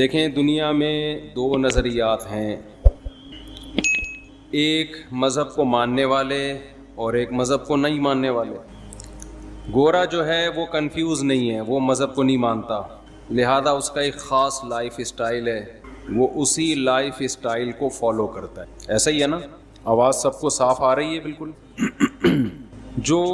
دیکھیں دنیا میں دو نظریات ہیں، ایک مذہب کو ماننے والے اور ایک مذہب کو نہیں ماننے والے۔ گورا جو ہے وہ کنفیوز نہیں ہے، وہ مذہب کو نہیں مانتا، لہذا اس کا ایک خاص لائف اسٹائل ہے، وہ اسی لائف اسٹائل کو فالو کرتا ہے۔ ایسا ہی ہے نا؟ آواز سب کو صاف آ رہی ہے؟ بالکل۔ جو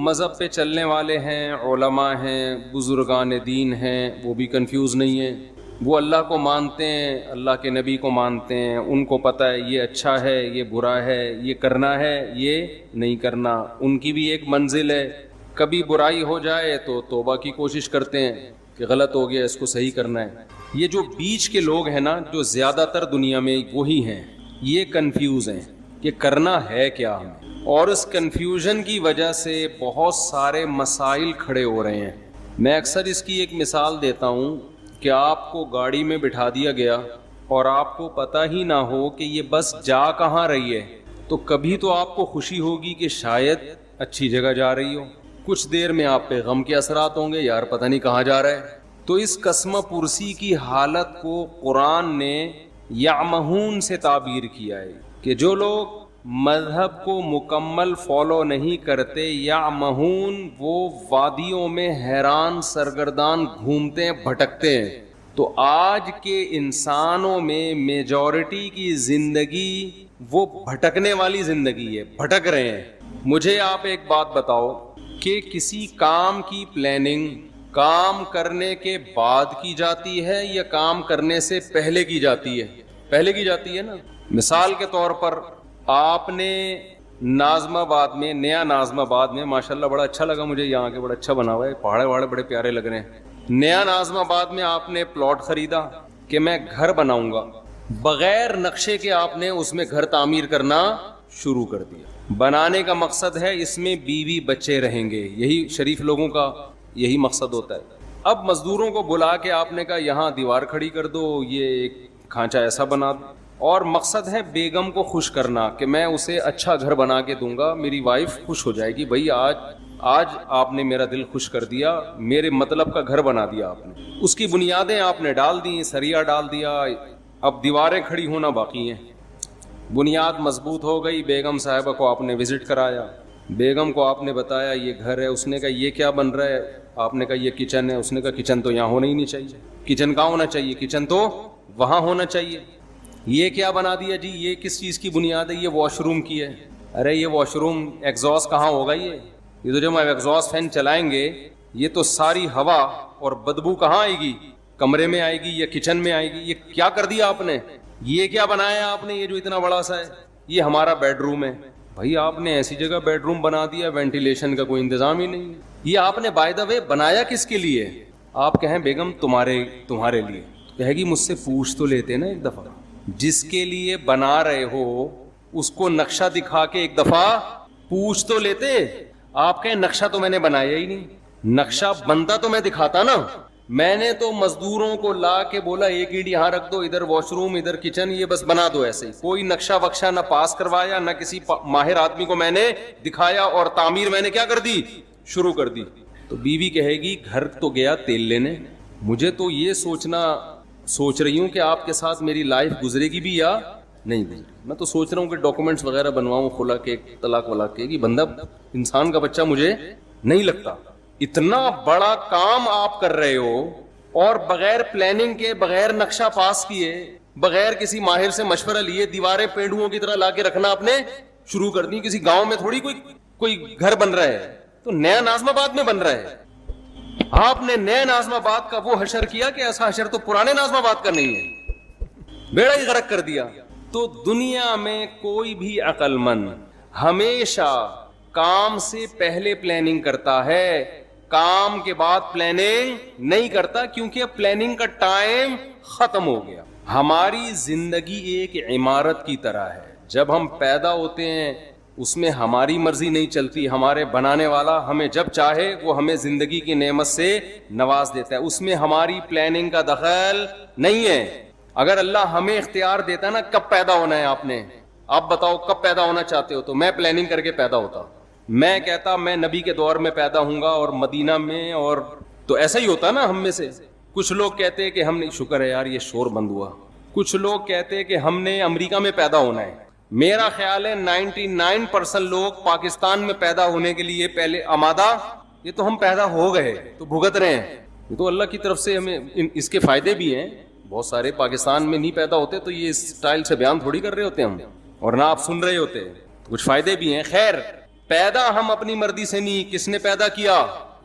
مذہب پہ چلنے والے ہیں، علماء ہیں، بزرگان دین ہیں، وہ بھی کنفیوز نہیں ہیں، وہ اللہ کو مانتے ہیں، اللہ کے نبی کو مانتے ہیں، ان کو پتہ ہے یہ اچھا ہے، یہ برا ہے، یہ کرنا ہے، یہ نہیں کرنا۔ ان کی بھی ایک منزل ہے، کبھی برائی ہو جائے تو توبہ کی کوشش کرتے ہیں کہ غلط ہو گیا، اس کو صحیح کرنا ہے۔ یہ جو بیچ کے لوگ ہیں نا، جو زیادہ تر دنیا میں وہی ہیں، یہ کنفیوز ہیں کہ کرنا ہے کیا ہمیں، اور اس کنفیوژن کی وجہ سے بہت سارے مسائل کھڑے ہو رہے ہیں۔ میں اکثر اس کی ایک مثال دیتا ہوں کہ آپ کو گاڑی میں بٹھا دیا گیا اور آپ کو پتہ ہی نہ ہو کہ یہ بس جا کہاں رہی ہے، تو کبھی تو آپ کو خوشی ہوگی کہ شاید اچھی جگہ جا رہی ہو، کچھ دیر میں آپ پہ غم کے اثرات ہوں گے، یار پتہ نہیں کہاں جا رہا ہے۔ تو اس قسمہ پرسی کی حالت کو قرآن نے یعمہون سے تعبیر کیا ہے کہ جو لوگ مذہب کو مکمل فالو نہیں کرتے، یعمہون، وہ وادیوں میں حیران سرگردان گھومتے ہیں، بھٹکتے ہیں۔ تو آج کے انسانوں میں میجورٹی کی زندگی وہ بھٹکنے والی زندگی ہے، بھٹک رہے ہیں۔ مجھے آپ ایک بات بتاؤ کہ کسی کام کی پلاننگ کام کرنے کے بعد کی جاتی ہے یا کام کرنے سے پہلے کی جاتی ہے؟ پہلے کی جاتی ہے نا۔ مثال کے طور پر آپ نے ناظم آباد میں، نیا ناظم آباد میں، ماشاءاللہ بڑا اچھا لگا مجھے، یہاں کے بڑا اچھا بنا ہوا ہے، پہاڑے وہاڑے بڑے پیارے لگ رہے ہیں۔ نیا ناظم آباد میں آپ نے پلاٹ خریدا کہ میں گھر بناؤں گا، بغیر نقشے کے آپ نے اس میں گھر تعمیر کرنا شروع کر دیا۔ بنانے کا مقصد ہے اس میں بیوی بچے رہیں گے، یہی شریف لوگوں کا یہی مقصد ہوتا ہے۔ اب مزدوروں کو بلا کے آپ نے کہا یہاں دیوار کھڑی کر دو، یہ ایک کھانچہ ایسا بنا دو، اور مقصد ہے بیگم کو خوش کرنا کہ میں اسے اچھا گھر بنا کے دوں گا، میری وائف خوش ہو جائے گی، بھئی آج آپ نے میرا دل خوش کر دیا، میرے مطلب کا گھر بنا دیا آپ نے۔ اس کی بنیادیں آپ نے ڈال دیں، سریا ڈال دیا، اب دیواریں کھڑی ہونا باقی ہیں۔ بنیاد مضبوط ہو گئی، بیگم صاحبہ کو آپ نے وزٹ کرایا، بیگم کو آپ نے بتایا یہ گھر ہے، اس نے کہا یہ کیا بن رہا ہے، آپ نے کہا یہ کچن ہے، اس نے کہا کچن تو یہاں ہونا ہی نہیں چاہیے، کچن کہاں ہونا چاہیے، کچن تو وہاں ہونا چاہیے۔ یہ کیا بنا دیا جی، یہ کس چیز کی بنیاد ہے، یہ واش روم کی ہے۔ ارے یہ واش روم ایگزاسٹ کہاں ہوگا، یہ تو جب ہم ایگزاسٹ فین چلائیں گے یہ تو ساری ہوا اور بدبو کہاں آئے گی، کمرے میں آئے گی یا کچن میں آئے گی۔ یہ کیا کر دیا آپ نے، یہ کیا بنایا آپ نے، یہ جو اتنا بڑا سا ہے، یہ ہمارا بیڈ روم ہے۔ بھائی آپ نے ایسی جگہ بیڈ روم بنا دیا، وینٹیلیشن کا کوئی انتظام ہی نہیں ہے۔ یہ آپ نے بائی دا وے بنایا کس کے لیے؟ آپ کہیں بیگم تمہارے لیے، کہے گی مجھ سے پوچھ تو لیتے نا ایک دفعہ، جس کے لیے بنا رہے ہو اس کو نقشہ دکھا کے ایک دفعہ پوچھ تو لیتے۔ آپ کہیں نقشہ تو میں نے بنایا ہی نہیں، نقشہ بنتا تو میں دکھاتا نا، میں نے تو مزدوروں کو لا کے بولا ایک اینٹ یہاں رکھ دو، ادھر واش روم، ادھر کچن، یہ بس بنا دو ایسے ہی، کوئی نقشہ وقشہ نہ پاس کروایا، نہ کسی ماہر آدمی کو میں نے دکھایا، اور تعمیر میں نے کیا کر دی، شروع کر دی۔ تو بیوی کہے گی گھر تو گیا تیل لینے، مجھے تو یہ سوچ رہی ہوں کہ آپ کے ساتھ میری لائف گزرے گی بھی یا نہیں گزرے، میں تو سوچ رہا ہوں کہ ڈاکومنٹس وغیرہ بنواؤں، خلا کے، طلاق ولاق کے، کہ بندہ انسان کا بچہ مجھے نہیں لگتا۔ اتنا بڑا کام آپ کر رہے ہو اور بغیر پلاننگ کے، بغیر نقشہ پاس کیے، بغیر کسی ماہر سے مشورہ لیے دیواریں پینڈوؤں کی طرح لا کے رکھنا آپ نے شروع کر دی۔ کسی گاؤں میں تھوڑی کوئی گھر بن رہا ہے، تو نیا ناظم آباد میں بن رہا ہے۔ آپ نے نئے ناظم آباد کا وہ حشر کیا کہ ایسا حشر تو پرانے ناظم آباد کا نہیں ہے، بیڑا ہی غرق کر دیا۔ تو دنیا میں کوئی بھی عقل مند ہمیشہ کام سے پہلے پلاننگ کرتا ہے، کام کے بعد پلاننگ نہیں کرتا، کیونکہ اب پلاننگ کا ٹائم ختم ہو گیا۔ ہماری زندگی ایک عمارت کی طرح ہے، جب ہم پیدا ہوتے ہیں اس میں ہماری مرضی نہیں چلتی، ہمارے بنانے والا ہمیں جب چاہے وہ ہمیں زندگی کی نعمت سے نواز دیتا ہے، اس میں ہماری پلاننگ کا دخل نہیں ہے۔ اگر اللہ ہمیں اختیار دیتا نا کب پیدا ہونا ہے، آپ بتاؤ کب پیدا ہونا چاہتے ہو، تو میں پلاننگ کر کے پیدا ہوتا، میں کہتا میں نبی کے دور میں پیدا ہوں گا اور مدینہ میں، اور تو ایسا ہی ہوتا نا ہم میں سے، کچھ لوگ کہتے ہیں کہ ہم نے, شکر ہے یار یہ شور بند ہوا, کچھ لوگ کہتے ہیں کہ ہم نے امریکہ میں پیدا ہونا ہے. میرا خیال ہے 99% لوگ پاکستان میں پیدا ہونے کے لیے پہلے آمادہ, یہ تو ہم پیدا ہو گئے تو بھگت رہے ہیں. یہ تو اللہ کی طرف سے ہمیں اس کے فائدے بھی ہیں. بہت سارے پاکستان میں نہیں پیدا ہوتے تو یہ اس سٹائل سے بیان تھوڑی کر رہے ہوتے ہم, اور نہ آپ سن رہے ہوتے. کچھ فائدے بھی ہیں. خیر, پیدا ہم اپنی مرضی سے نہیں, کس نے پیدا کیا؟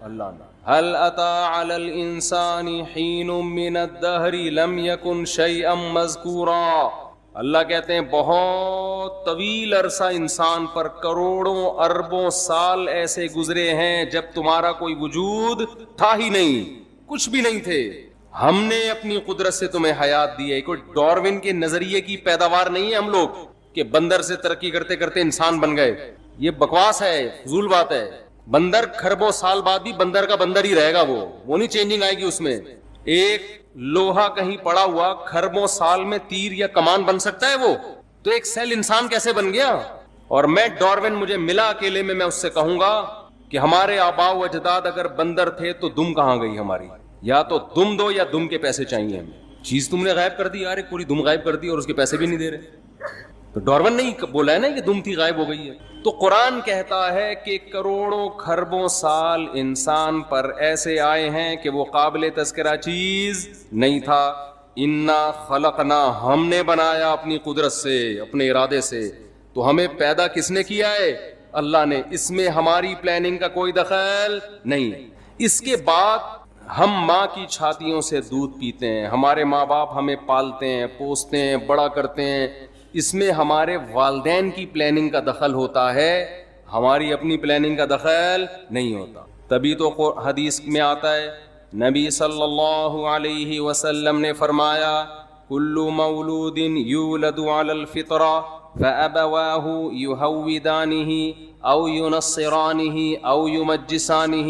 اللہ نے. هل اتى على الانسان حين من الدهر لم يكن شيئا مذكورا. اللہ کہتے ہیں بہت طویل عرصہ انسان پر, کروڑوں اربوں سال ایسے گزرے ہیں جب تمہارا کوئی وجود تھا ہی نہیں, کچھ بھی نہیں تھے. ہم نے اپنی قدرت سے تمہیں حیات دی ہے. کوئی ڈاروین کے نظریے کی پیداوار نہیں ہے ہم لوگ کہ بندر سے ترقی کرتے کرتے انسان بن گئے. یہ بکواس ہے, فضول بات ہے. بندر کھربوں سال بعد بھی بندر کا بندر ہی رہے گا, وہ نہیں چینجنگ آئے گی اس میں. ایک لوہا کہیں پڑا ہوا کھربوں سال میں تیر یا کمان بن سکتا ہے وہ, تو ایک سیل انسان کیسے بن گیا؟ اور میں ڈاروین مجھے ملا اکیلے میں اس سے کہوں گا کہ ہمارے آباء و اجداد اگر بندر تھے تو دم کہاں گئی ہماری؟ یا تو دم دو یا دم کے پیسے چاہیے ہمیں. چیز تم نے غائب کر دی یار, ایک پوری دم غائب کر دی اور اس کے پیسے بھی نہیں دے رہے. تو ڈاروین نہیں بولا ہے نا کہ دم تھی غائب ہو گئی ہے. تو قرآن کہتا ہے کہ کروڑوں کھربوں سال انسان پر ایسے آئے ہیں کہ وہ قابل تذکرہ چیز نہیں تھا. انا خلقنا, ہم نے بنایا اپنی قدرت سے, اپنے ارادے سے. تو ہمیں پیدا کس نے کیا ہے؟ اللہ نے. اس میں ہماری پلاننگ کا کوئی دخل نہیں. اس کے بعد ہم ماں کی چھاتیوں سے دودھ پیتے ہیں, ہمارے ماں باپ ہمیں پالتے ہیں, پوستے ہیں, بڑا کرتے ہیں. اس میں ہمارے والدین کی پلاننگ کا دخل ہوتا ہے, ہماری اپنی پلاننگ کا دخل نہیں ہوتا. تبھی تو حدیث میں آتا ہے, نبی صلی اللہ علیہ وسلم نے فرمایا کل مولود یولد علی الفطرہ فابواہ یہودانہ او ینصرانہ او یمجسانہ.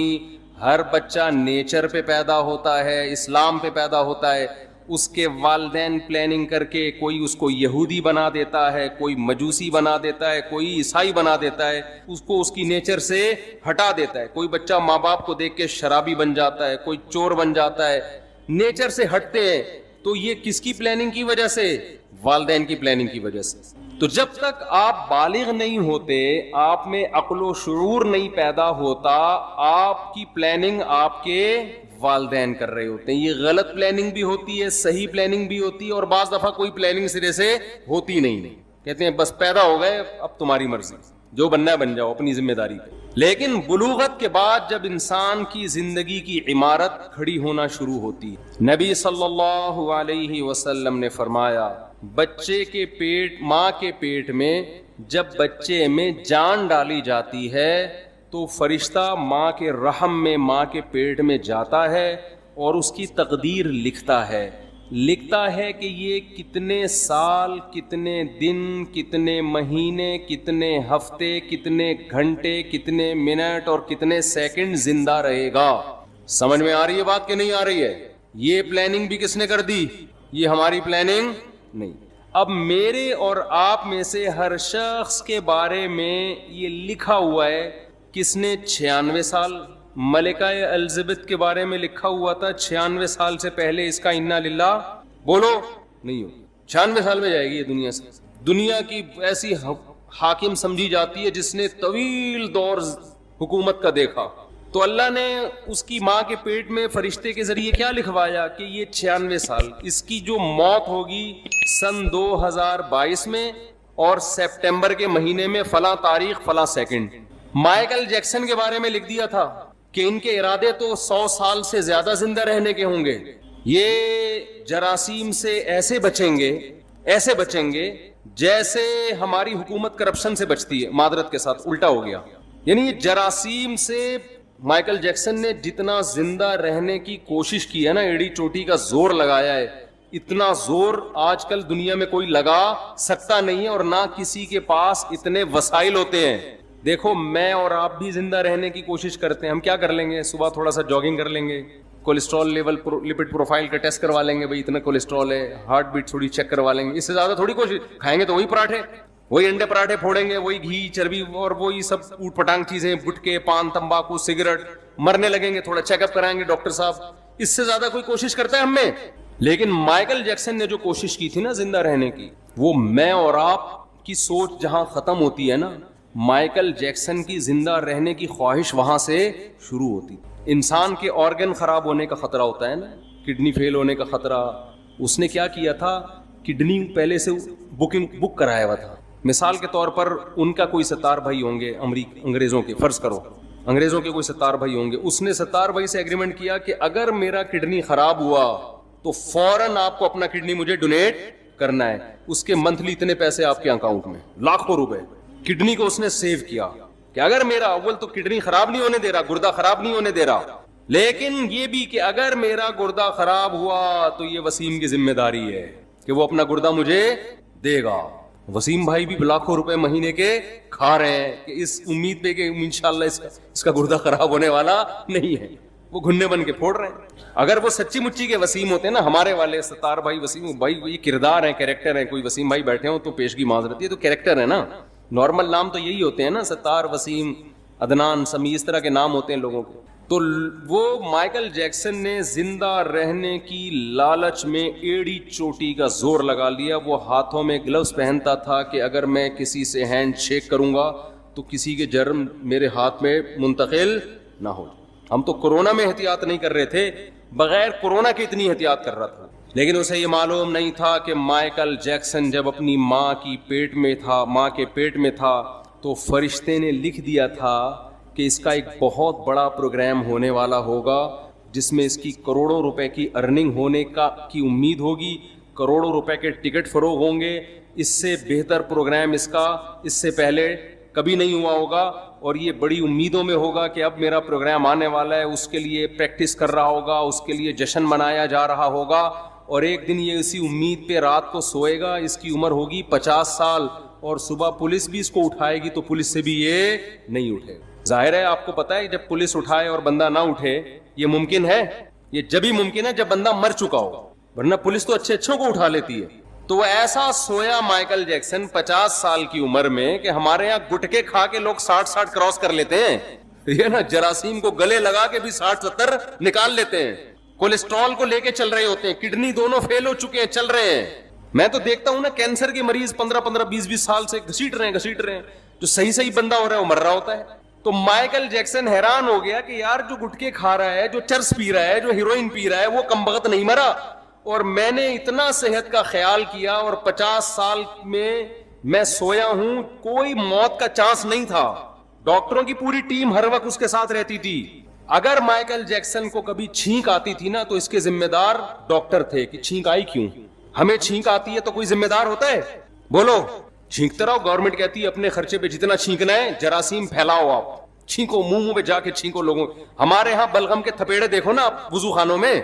ہر بچہ نیچر پہ پیدا ہوتا ہے, اسلام پہ پیدا ہوتا ہے. اس کے والدین پلاننگ کر کے کوئی اس کو یہودی بنا دیتا ہے, کوئی مجوسی بنا دیتا ہے, کوئی عیسائی بنا دیتا ہے, اس کو اس کی نیچر سے ہٹا دیتا ہے. کوئی بچہ ماں باپ کو دیکھ کے شرابی بن جاتا ہے, کوئی چور بن جاتا ہے, نیچر سے ہٹتے ہیں. تو یہ کس کی پلاننگ کی وجہ سے؟ والدین کی پلاننگ کی وجہ سے. تو جب تک آپ بالغ نہیں ہوتے, آپ میں عقل و شعور نہیں پیدا ہوتا, آپ کی پلاننگ آپ کے والدین کر رہے ہوتے ہیں. یہ غلط پلاننگ بھی ہوتی ہے, صحیح پلاننگ بھی ہوتی ہے, اور بعض دفعہ کوئی پلاننگ سرے سے ہوتی نہیں. کہتے ہیں بس پیدا ہو گئے, اب تمہاری مرضی, جو بننا ہے بن جاؤ اپنی ذمہ داری پہ. لیکن بلوغت کے بعد جب انسان کی زندگی کی عمارت کھڑی ہونا شروع ہوتی ہے, نبی صلی اللہ علیہ وسلم نے فرمایا بچے کے پیٹ, ماں کے پیٹ میں جب بچے میں جان ڈالی جاتی ہے تو فرشتہ ماں کے رحم میں, ماں کے پیٹ میں جاتا ہے اور اس کی تقدیر لکھتا ہے کہ یہ کتنے سال, کتنے دن, کتنے مہینے, کتنے ہفتے, کتنے گھنٹے, کتنے منٹ اور کتنے سیکنڈ زندہ رہے گا. سمجھ میں آ رہی ہے بات کہ نہیں آ رہی ہے؟ یہ پلاننگ بھی کس نے کر دی؟ یہ ہماری پلاننگ نہیں. اب میرے اور آپ میں سے ہر شخص کے بارے میں یہ لکھا ہوا ہے. کس نے 96 سال, ملکہ الزبتھ کے بارے میں لکھا ہوا تھا 96 سال سے پہلے اس کا انا للہ بولو نہیں ہو. 96 سال میں جائے گی یہ دنیا سے. دنیا کی ایسی حاکم سمجھی جاتی ہے جس نے طویل دور حکومت کا دیکھا. تو اللہ نے اس کی ماں کے پیٹ میں فرشتے کے ذریعے کیا لکھوایا کہ یہ 96 سال, اس کی جو موت ہوگی سن 2022 میں اور سپٹمبر کے مہینے میں فلاں تاریخ فلاں سیکنڈ. مائیکل جیکسن کے بارے میں لکھ دیا تھا کہ ان کے ارادے تو 100 سال سے زیادہ زندہ رہنے کے ہوں گے. یہ جراثیم سے ایسے بچیں گے جیسے ہماری حکومت کرپشن سے بچتی ہے. معذرت کے ساتھ الٹا ہو گیا. یعنی جراثیم سے مائیکل جیکسن نے جتنا زندہ رہنے کی کوشش کی ہے نا, ایڑی چوٹی کا زور لگایا ہے, اتنا زور آج کل دنیا میں کوئی لگا سکتا نہیں ہے, اور نہ کسی کے پاس اتنے وسائل ہوتے ہیں. دیکھو میں اور آپ بھی زندہ رہنے کی کوشش کرتے ہیں. ہم کیا کر لیں گے؟ صبح تھوڑا سا جاگنگ کر لیں گے, کولیسٹرول لیول, لپڈ پروفائل کا ٹیسٹ کروا لیں گے, بھائی اتنا کولیسٹرول ہے, ہارٹ بیٹ تھوڑی چیک کروا لیں گے. اس سے زیادہ تھوڑی کوشش. کھائیں گے تو وہی پراٹھے, وہی انڈے پراٹھے پھوڑیں گے, وہی گھی چربی اور وہی سب اوٹ پٹانگ چیزیں, گٹکے, پان, تمباکو, سگریٹ. مرنے لگیں گے, تھوڑا چیک اپ کرائیں گے ڈاکٹر صاحب, اس سے زیادہ کوئی کوشش کرتا ہے ہم میں؟ لیکن مائیکل جیکسن نے جو کوشش کی تھی نا زندہ رہنے کی، وہ میں اور آپ کی سوچ جہاں ختم ہوتی ہے نا، مائیکل جیکسن کی زندہ رہنے کی خواہش وہاں سے شروع ہوتی. انسان کے آرگن خراب ہونے کا خطرہ ہوتا ہے نا، کڈنی فیل ہونے کا خطرہ. اس نے کیا کیا تھا، کڈنی پہلے سے بک کرایا ہوا تھا. مثال کے طور پر ان کا کوئی ستار بھائی ہوں گے انگریزوں کے، فرض کرو انگریزوں کے کوئی ستار بھائی ہوں گے، اس نے ستار بھائی سے ایگریمنٹ کیا کہ اگر میرا کڈنی خراب ہوا تو فوراً آپ کو اپنا کڈنی مجھے ڈونیٹ کرنا ہے. اس کے منتھلی اتنے پیسے آپ کے اکاؤنٹ میں، لاکھوں روپے. کڈنی کو اس نے سیو کیا کہ اگر میرا اول تو کڈنی خراب نہیں ہونے دے رہا، گردہ خراب نہیں ہونے دے رہا، لیکن یہ بھی کہ اگر میرا گردہ خراب ہوا تو یہ وسیم کی ذمہ داری ہے کہ وہ اپنا گردہ مجھے دے گا. وسیم بھائی بھی لاکھوں روپے مہینے کے کھا رہے ہیں کہ اس امید پہ کہ انشاءاللہ اس کا گردہ خراب ہونے والا نہیں ہے. وہ گھنے بن کے پھوڑ رہے ہیں. اگر وہ سچی مچی کے وسیم ہوتے ہیں نا، ہمارے والے ستار بھائی وسیم بھائی، یہ کردار ہیں، کریکٹر ہیں. کوئی وسیم بھائی بیٹھے ہوں تو پیشگی معذرت، یہ تو کریکٹر ہے نا. نارمل نام تو یہی ہوتے ہیں نا، ستار، وسیم، عدنان، سمی، اس طرح کے نام ہوتے ہیں لوگوں کے. تو وہ مائیکل جیکسن نے زندہ رہنے کی لالچ میں ایڑی چوٹی کا زور لگا لیا. وہ ہاتھوں میں گلوز پہنتا تھا کہ اگر میں کسی سے ہینڈ شیک کروں گا تو کسی کے جرم میرے ہاتھ میں منتقل نہ ہو. ہم تو کورونا میں احتیاط نہیں کر رہے تھے، بغیر کورونا کے اتنی احتیاط کر رہا تھا. لیکن اسے یہ معلوم نہیں تھا کہ مائیکل جیکسن جب اپنی ماں کے پیٹ میں تھا تو فرشتے نے لکھ دیا تھا کہ اس کا ایک بہت بڑا پروگرام ہونے والا ہوگا جس میں اس کی کروڑوں روپے کی ارننگ ہونے کی امید ہوگی، کروڑوں روپے کے ٹکٹ فروغ ہوں گے. اس سے بہتر پروگرام اس کا اس سے پہلے کبھی نہیں ہوا ہوگا، اور یہ بڑی امیدوں میں ہوگا کہ اب میرا پروگرام آنے والا ہے. اس کے لیے پریکٹس کر رہا ہوگا، اس کے لیے جشن منایا جا رہا ہوگا، اور ایک دن یہ اسی امید پہ رات کو سوئے گا. اس کی عمر ہوگی 50 سال، اور صبح پولیس بھی اس کو اٹھائے گی تو پولیس سے بھی یہ نہیں اٹھے. ظاہر ہے آپ کو پتا ہے جب پولیس اٹھائے اور بندہ نہ اٹھے یہ ممکن ہے، یہ جبھی ممکن ہے جب بندہ مر چکا ہو، ورنہ پولیس تو اچھوں کو اٹھا لیتی ہے. تو وہ ایسا سویا مائیکل جیکسن 50 سال کی عمر میں کہ ہمارے یہاں گٹکے کھا کے لوگ 60 کراس کر لیتے ہیں، یہ نا جراثیم کو گلے لگا کے بھی 60-70 نکال لیتے ہیں. کولیسٹرول کو لے کے چل رہے ہوتے ہیں، کڈنی دونوں فیل ہو چکے ہیں، چل رہے ہیں. میں تو دیکھتا ہوں نا کینسر کے مریض 15-20 سال سے گھسیٹ رہے ہیں، جو صحیح بندہ ہو رہا ہے وہ مر رہا ہوتا ہے. تو مائیکل جیکسن حیران ہو گیا کہ یار جو گٹکے کھا رہا ہے، جو چرس پی رہا ہے، جو ہیروئن پی رہا ہے، وہ کمبخت نہیں مرا، اور میں نے اتنا صحت کا خیال کیا اور 50 سال میں سویا ہوں، کوئی موت کا چانس نہیں تھا. ڈاکٹروں کی پوری ٹیم ہر وقت اس کے ساتھ رہتی تھی. اگر مائیکل جیکسن کو کبھی چھینک آتی تھی نا تو اس کے ذمہ دار ڈاکٹر تھے کہ چھینک آئی کیوں. ہمیں چھینک آتی ہے تو کوئی ذمہ دار ہوتا ہے؟ بولو. چھینکتے رہو، گورنمنٹ کہتی ہے اپنے خرچے پہ جتنا چھینکنا ہے جراثیم پھیلاؤ، آپ چھینکو، منہ پہ جا کے چھینکو لوگوں. ہمارے ہاں بلغم کے تھپیڑے دیکھو نا وضو خانوں میں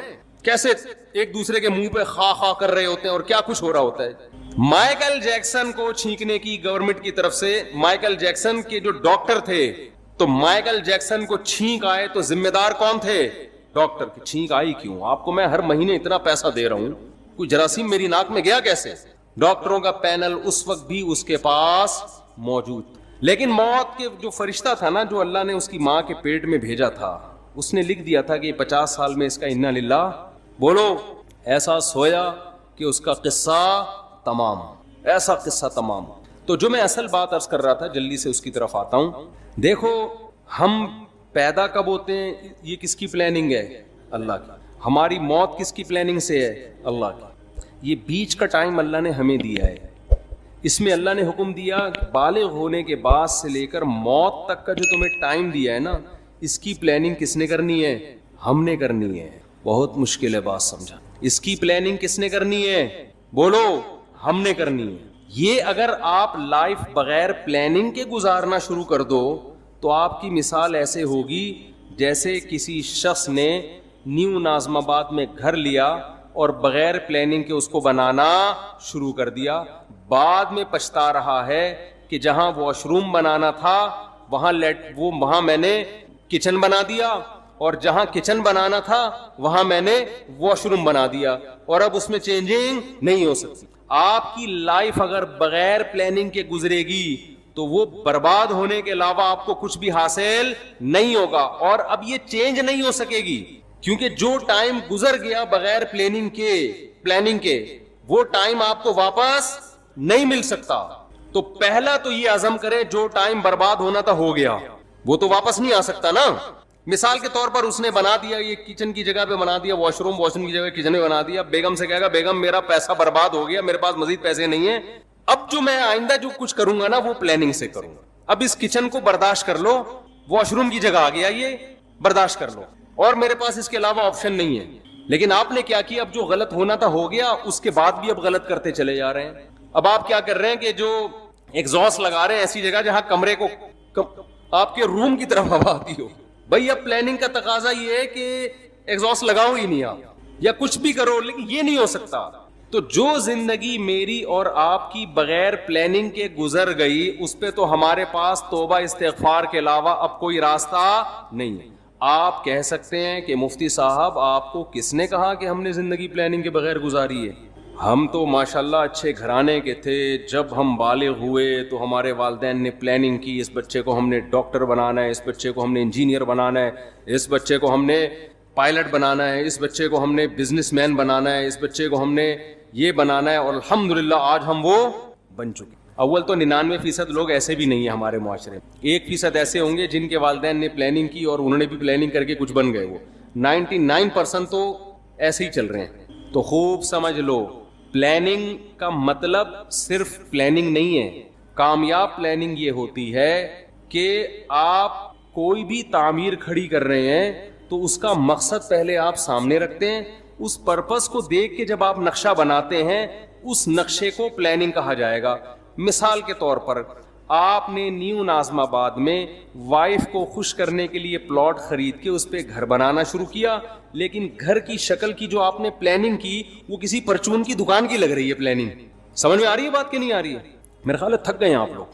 کیسے ایک دوسرے کے منہ پہ خا خا کر رہے ہوتے ہیں اور کیا کچھ ہو رہا ہوتا ہے. مائیکل جیکسن کو چھینکنے کی گورنمنٹ کی طرف سے، مائیکل جیکسن کے جو ڈاکٹر تھے، تو مائیکل جیکسن کو چھینک آئے تو ذمہ دار کون تھے؟ ڈاکٹر. کی چھینک آئی کیوں؟ آپ کو میں ہر مہینے اتنا پیسہ دے رہا ہوں، کوئی جراثیم میری ناک میں گیا کیسے؟ ڈاکٹروں کا پینل اس وقت بھی اس کے پاس موجود. لیکن موت کے جو فرشتہ تھا نا، جو اللہ نے اس کی ماں کے پیٹ میں بھیجا تھا، اس نے لکھ دیا تھا کہ 50 سال میں اس کا انا للہ. بولو. ایسا سویا کہ اس کا قصہ تمام، ایسا قصہ تمام. تو جو میں اصل بات عرض کر رہا تھا، جلدی سے اس کی طرف آتا ہوں. دیکھو ہم پیدا کب ہوتے ہیں، یہ کس کی پلاننگ ہے؟ اللہ کی. ہماری موت کس کی پلاننگ سے ہے؟ اللہ کی. یہ بیچ کا ٹائم اللہ نے ہمیں دیا ہے. اس میں اللہ نے حکم دیا بالغ ہونے کے بعد سے لے کر موت تک کا جو تمہیں ٹائم دیا ہے نا، اس کی پلاننگ کس نے کرنی ہے؟ ہم نے کرنی ہے. بہت مشکل ہے بات سمجھا. اس کی پلاننگ کس نے کرنی ہے؟ بولو. ہم نے کرنی ہے. یہ اگر آپ لائف بغیر پلاننگ کے گزارنا شروع کر دو تو آپ کی مثال ایسے ہوگی جیسے کسی شخص نے نیو ناظم آباد میں گھر لیا اور بغیر پلاننگ کے اس کو بنانا شروع کر دیا. بعد میں پچھتا رہا ہے کہ جہاں واش روم بنانا تھا وہاں میں نے کچن بنا دیا، اور جہاں کچن بنانا تھا وہاں میں نے واش روم بنا دیا، اور اب اس میں چینجنگ نہیں ہو سکتی. آپ کی لائف اگر بغیر پلاننگ کے گزرے گی تو وہ برباد ہونے کے علاوہ آپ کو کچھ بھی حاصل نہیں ہوگا، اور اب یہ چینج نہیں ہو سکے گی. کیونکہ جو ٹائم گزر گیا بغیر پلاننگ کے وہ ٹائم آپ کو واپس نہیں مل سکتا. تو پہلا تو یہ عزم کرے جو ٹائم برباد ہونا تھا ہو گیا, وہ تو واپس نہیں آ سکتا نا. مثال کے طور پر اس نے بنا دیا, یہ کچن کی جگہ پہ بنا دیا واش روم کی جگہ کچن میں بنا دیا, بیگم سے کہے گا بیگم میرا پیسہ برباد ہو گیا, میرے پاس مزید پیسے نہیں ہیں, اب جو میں آئندہ جو کچھ کروں گا نا وہ پلاننگ سے کروں گا. اب اس کچن کو برداشت کر لو, واش روم کی جگہ آ گیا یہ برداشت کر لو, اور میرے پاس اس کے علاوہ آپشن نہیں ہے. لیکن آپ نے کیا کیا, اب جو غلط ہونا تھا ہو گیا, اس کے بعد بھی اب غلط کرتے چلے جا رہے ہیں. اب آپ کیا کر رہے ہیں کہ جو ایگزاسٹ لگا رہے ہیں ایسی جگہ جہاں کمرے کو آپ کے روم کی طرف ہوا آتی ہو. بھائی اب پلاننگ کا تقاضا یہ ہے کہ ایگزاسٹ لگاؤ ہی نہیں آپ, یا کچھ بھی کرو, لیکن یہ نہیں ہو سکتا. تو جو زندگی میری اور آپ کی بغیر پلاننگ کے گزر گئی, اس پہ تو ہمارے پاس توبہ استغفار کے علاوہ اب کوئی راستہ نہیں ہے. آپ کہہ سکتے ہیں کہ مفتی صاحب آپ کو کس نے کہا کہ ہم نے زندگی پلاننگ کے بغیر گزاری ہے؟ ہم تو ماشاءاللہ اچھے گھرانے کے تھے, جب ہم بالغ ہوئے تو ہمارے والدین نے پلاننگ کی, اس بچے کو ہم نے ڈاکٹر بنانا ہے, اس بچے کو ہم نے انجینئر بنانا ہے, اس بچے کو ہم نے پائلٹ بنانا ہے, اس بچے کو ہم نے بزنس مین بنانا ہے, اس بچے کو ہم نے یہ بنانا ہے, اور الحمدللہ آج ہم وہ بن چکے. اول تو 99% لوگ ایسے بھی نہیں ہیں ہمارے معاشرے میں, 1% ایسے ہوں گے جن کے والدین نے پلاننگ کی اور انہوں نے بھی پلاننگ کر کے کچھ بن گئے. وہ 99% تو ایسے ہی چل رہے ہیں. تو خوب سمجھ لو, پلاننگ کا مطلب صرف پلاننگ نہیں ہے. کامیاب پلاننگ یہ ہوتی ہے کہ آپ کوئی بھی تعمیر کھڑی کر رہے ہیں تو اس کا مقصد پہلے آپ سامنے رکھتے ہیں, اس پرپس کو دیکھ کے جب آپ نقشہ بناتے ہیں اس نقشے کو پلاننگ کہا جائے گا. مثال کے طور پر آپ نے نیو ناظم آباد میں وائف کو خوش کرنے کے لیے پلاٹ خرید کے اس پہ گھر بنانا شروع کیا, لیکن گھر کی شکل کی جو آپ نے پلاننگ کی وہ کسی پرچون کی دکان کی لگ رہی ہے پلاننگ. سمجھ میں آ رہی ہے بات کہ نہیں آ رہی ہے؟ میرے خیال ہے تھک گئے ہیں آپ لوگ.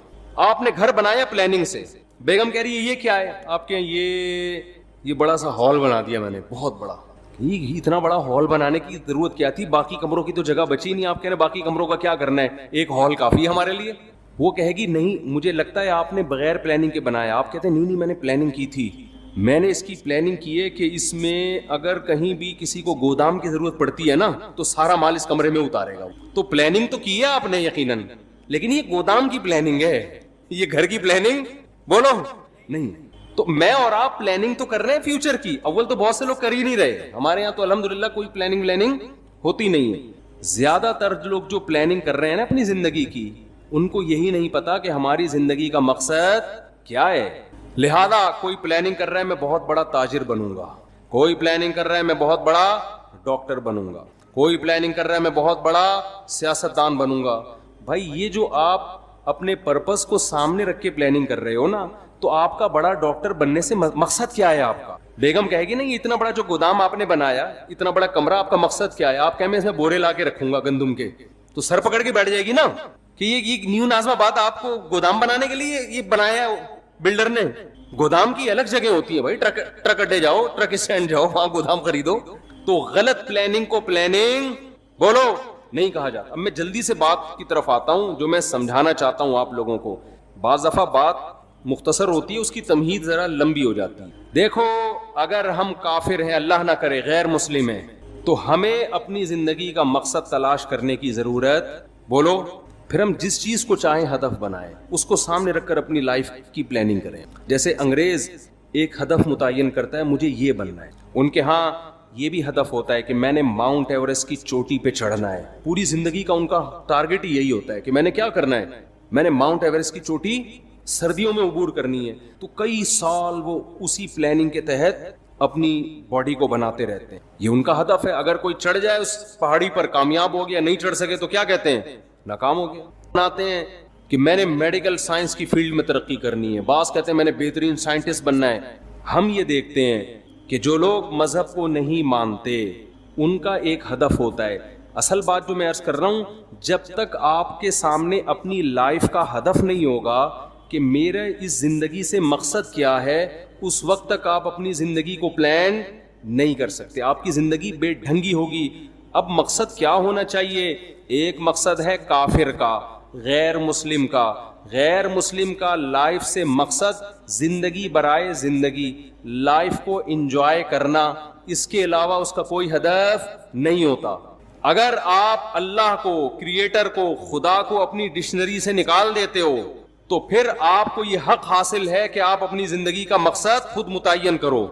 آپ نے گھر بنایا پلاننگ سے, بیگم کہہ رہی ہے یہ کیا ہے آپ کے, یہ بڑا سا ہال بنا دیا میں نے, بہت بڑا. اتنا بڑا ہال بنانے کی ضرورت کیا تھی, باقی کمروں کی تو جگہ بچی نہیں, آپ کہہ رہے باقی کمروں کا کیا کرنا ہے, ایک ہال کافی ہے ہمارے لیے. وہ کہے گی نہیں مجھے لگتا ہے آپ نے بغیر پلاننگ کے بنایا. آپ کہتے ہیں نہیں میں نے پلاننگ کی تھی, میں نے اس کی پلاننگ کی ہے کہ اس میں اگر کہیں بھی کسی کو گودام کی ضرورت پڑتی ہے نا تو سارا مال اس کمرے میں اتارے گا. تو پلاننگ تو کی ہے آپ نے یقیناً, لیکن یہ گودام کی پلاننگ ہے, یہ گھر کی پلاننگ بولو نہیں. تو میں اور آپ پلاننگ تو کر رہے ہیں فیوچر کی, اول تو بہت سے لوگ کر ہی نہیں رہے. ہمارے یہاں تو الحمدللہ کوئی پلاننگ ہوتی نہیں ہے. زیادہ تر لوگ جو پلاننگ کر رہے ہیں نا اپنی زندگی کی, ان کو یہی نہیں پتا کہ ہماری زندگی کا مقصد کیا ہے. لہذا کوئی پلاننگ کر رہا ہے میں بہت بڑا تاجر بنوں گا, کوئی پلاننگ کر رہا ہے میں بہت بڑا ڈاکٹر بنوں گا, کوئی پلاننگ کر رہا ہے میں بہت بڑا سیاستدان بنوں گا. بھائی یہ جو آپ اپنے پرپس کو سامنے رکھ کے پلاننگ کر رہے ہو نا, تو آپ کا بڑا ڈاکٹر بننے سے مقصد کیا ہے آپ کا؟ بیگم کہے گی نہیں اتنا بڑا جو گودام آپ نے بنایا, اتنا بڑا کمرہ, آپ کا مقصد کیا ہے؟ آپ کہیں میں اس میں بورے لا کے رکھوں گا گندم کے, تو سر پکڑ کے بیٹھ جائے گی نا کہ یہ نیو ناظم آباد آپ کو گودام بنانے کے لیے یہ بنایا بلڈر نے. گودام کی الگ جگہ ہوتی ہے بھائی, ٹرک اڈے جاؤ, ٹرک اسٹینڈ جاؤ, وہاں گودام خریدو. تو غلط پلاننگ کو پلاننگ بولو نہیں کہا جاتا. اب میں جلدی سے بات کی طرف آتا ہوں جو میں سمجھانا چاہتا ہوں آپ لوگوں کو. بعض دفعہ بات مختصر ہوتی ہے, اس کی تمہید ذرا لمبی ہو جاتی ہے. دیکھو اگر ہم کافر ہیں, اللہ نہ کرے غیر مسلم ہیں, تو ہمیں اپنی زندگی کا مقصد تلاش کرنے کی ضرورت, بولو. پھر ہم جس چیز کو چاہیں ہدف بنائیں, اس کو سامنے رکھ کر اپنی لائف کی پلاننگ کریں. جیسے انگریز ایک ہدف متعین کرتا ہے, مجھے یہ بننا ہے. ان کے ہاں یہ بھی ہدف ہوتا ہے کہ میں نے ماؤنٹ ایوریسٹ کی چوٹی پہ چڑھنا ہے. پوری زندگی کا ان کا ٹارگٹ ہی یہی ہوتا ہے کہ میں نے کیا کرنا ہے, میں نے ماؤنٹ ایوریسٹ کی چوٹی سردیوں میں عبور کرنی ہے. تو کئی سال وہ اسی پلاننگ کے تحت اپنی باڈی کو بناتے رہتے ہیں. یہ ان کا ہدف ہے. اگر کوئی چڑھ جائے اس پہاڑی پر, کامیاب ہو گیا, نہیں چڑھ سکے تو کیا کہتے ہیں, ناکام ہو گیا. بناتے ہیں کہ میں نے میڈیکل سائنس کی فیلڈ میں ترقی کرنی ہے, بعض کہتے ہیں میں نے بہترین سائنٹسٹ بننا ہے. ہم یہ دیکھتے ہیں کہ جو لوگ مذہب کو نہیں مانتے ان کا ایک ہدف ہوتا ہے. اصل بات جو میں عرض کر رہا ہوں, جب تک آپ کے سامنے اپنی لائف کا ہدف نہیں ہوگا کہ میرے اس زندگی سے مقصد کیا ہے, اس وقت تک آپ اپنی زندگی کو پلان نہیں کر سکتے. آپ کی زندگی بے ڈھنگی ہوگی. اب مقصد کیا ہونا چاہیے؟ ایک مقصد ہے کافر کا, غیر مسلم کا. غیر مسلم کا لائف سے مقصد زندگی برائے زندگی، لائف کو انجوائے کرنا، اس کے علاوہ اس کا کوئی ہدف نہیں ہوتا۔ اگر آپ اللہ کو، کریٹر کو، خدا کو اپنی ڈکشنری سے نکال دیتے ہو تو پھر آپ کو یہ حق حاصل ہے کہ آپ اپنی زندگی کا مقصد خود متعین کرو۔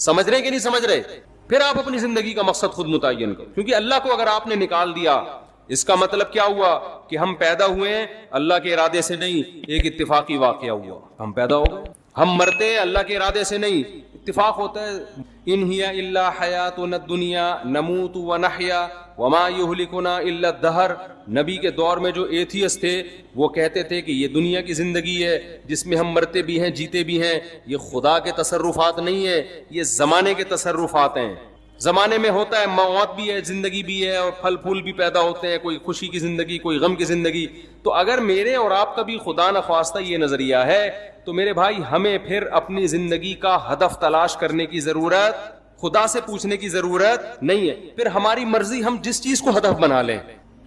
سمجھ رہے کہ نہیں سمجھ رہے؟ پھر آپ اپنی زندگی کا مقصد خود متعین کرو، کیونکہ اللہ کو اگر آپ نے نکال دیا، اس کا مطلب کیا ہوا کہ ہم پیدا ہوئے ہیں اللہ کے ارادے سے نہیں، ایک اتفاقی واقعہ ہوا، ہم پیدا ہو گئے۔ ہم مرتے ہیں اللہ کے ارادے سے نہیں، اتفاق ہوتا ہے۔ ان ہی الا حیاتنا الدنیا نموت ونحیا وما یہلکنا الا الدہر۔ نبی کے دور میں جو ایتھیسٹ تھے وہ کہتے تھے کہ یہ دنیا کی زندگی ہے جس میں ہم مرتے بھی ہیں جیتے بھی ہیں، یہ خدا کے تصرفات نہیں ہے، یہ زمانے کے تصرفات ہیں۔ زمانے میں ہوتا ہے، موت بھی ہے، زندگی بھی ہے، اور پھل پھول بھی پیدا ہوتے ہیں، کوئی خوشی کی زندگی، کوئی غم کی زندگی۔ تو اگر میرے اور آپ کا بھی خدا نخواستہ یہ نظریہ ہے تو میرے بھائی ہمیں پھر اپنی زندگی کا ہدف تلاش کرنے کی ضرورت، خدا سے پوچھنے کی ضرورت نہیں ہے۔ پھر ہماری مرضی، ہم جس چیز کو ہدف بنا لیں،